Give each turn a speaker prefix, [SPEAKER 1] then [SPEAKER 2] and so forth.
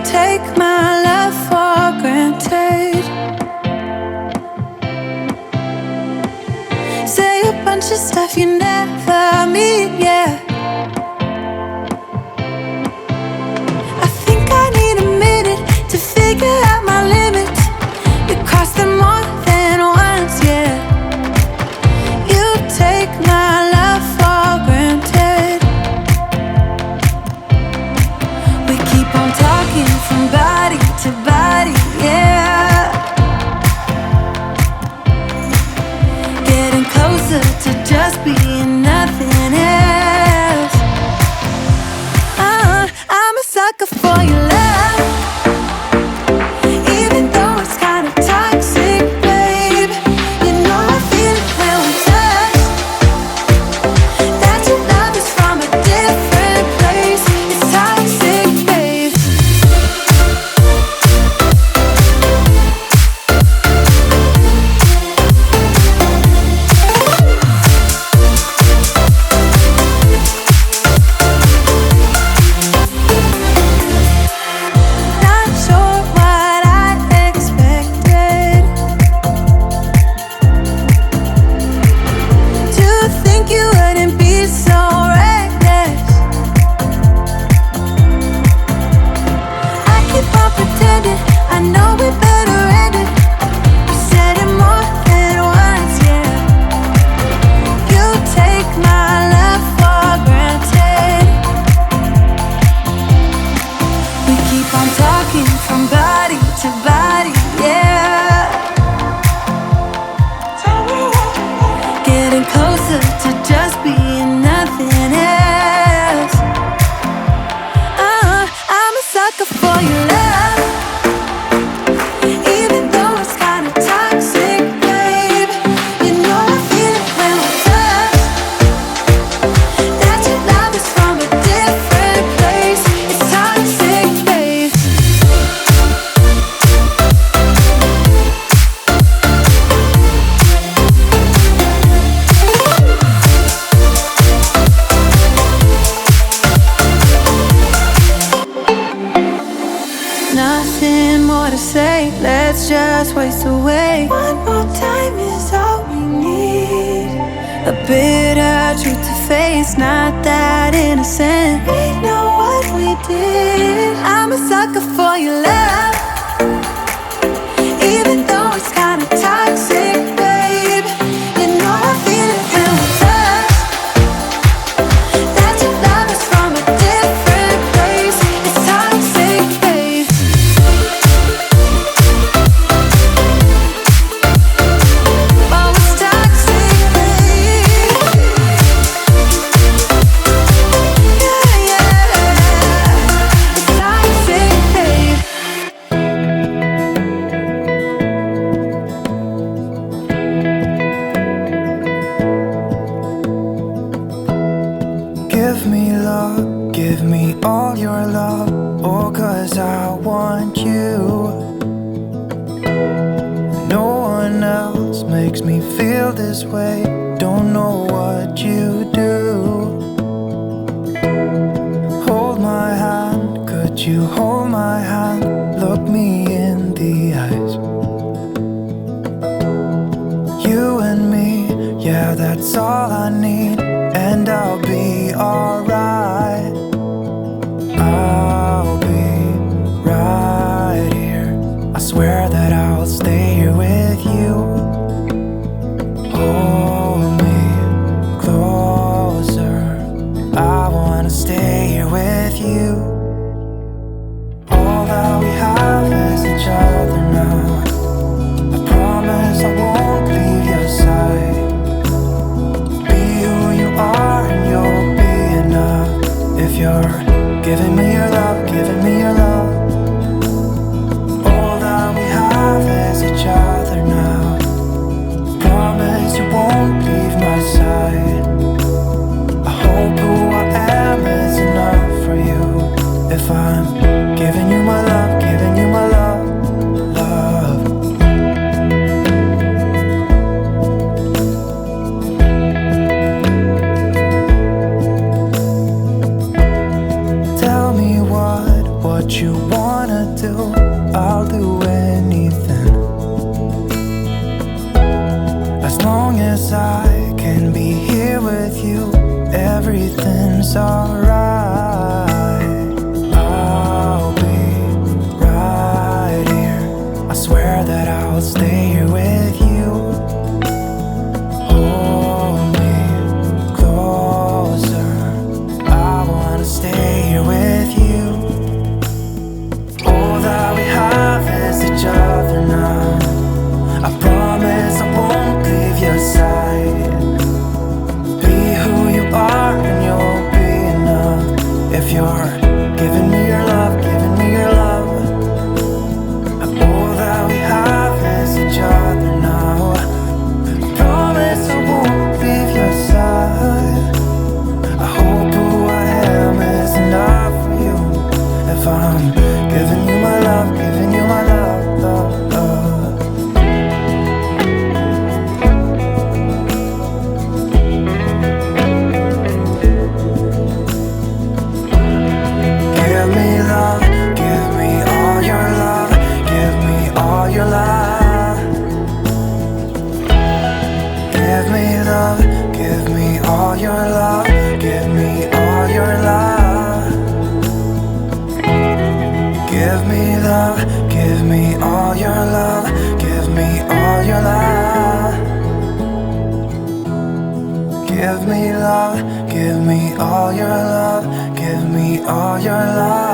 [SPEAKER 1] take my love for granted. Say a bunch of stuff you never mean, yeah. I think I need a minute to figure out my limits. You cross them more than once, yeah. You take my love for granted. We keep on talking from body to body, yeah. Getting closer to just being nothing else. I'm a sucker for your love, even though it's kind of toxic, babe. You know I feel it when we touch, that your love is from a different place. It's toxic, babe. Not sure what I expected. To think you wouldn't be so reckless. I keep on pretending I know we better end it. I said it more than once, yeah. You take my love for granted. We keep on talking from body to body, yeah. Getting closer to just being nothing else. I'm a sucker for your love, even though it's kind of toxic, babe. You know I feel it when we touch, that your love is from a different place. It's toxic, babe. Nothing more to say, let's just waste away. One more time is all we need. A bitter truth to face, not that innocent. We know what we did. I'm a sucker for your love, even though it's kind of toxic, babe. You know I feel it when we touch, that your love is from a different place. It's toxic, babe. Oh, it's toxic, babe. Yeah, yeah. It's toxic, babe.
[SPEAKER 2] Give me love, give me all your love. Oh, 'cause I want you. No one else makes me feel this way. Don't know what you do. Hold my hand, could you hold my hand? Look me in the eyes. You and me, yeah, that's all I need. And I'll be alright. I'll be right here. I swear that I'll stay here with you. Hold me closer. I wanna stay here with you. All that we have is each other now. I promise I won't leave your side. Be who you are and you'll be enough. If you're giving me your love, giving me your love. All that we have is each other now. Promise you won't leave my side. I hope who I am is enough for you. If I'm giving you my love, giving you my love, love. everything's alright. I'll be right here. I swear that I'll stay here with you. Hold me closer. I wanna stay here with you. All that we have is each other now. I promise I won't leave your side. Be who you are and you'll be enough. If you're giving me your love, giving me your love. All that we have is each other now. I promise I won't leave your side. I hope who I am is enough for you. If I'm giving you my love, giving you my love, love, love. Give me love, give me all your love, give me all your love. Give me love, give me all your love, give me all your love. Give me love, give me all your love, give me all your love. Give me love, give me all your love, give me all your love.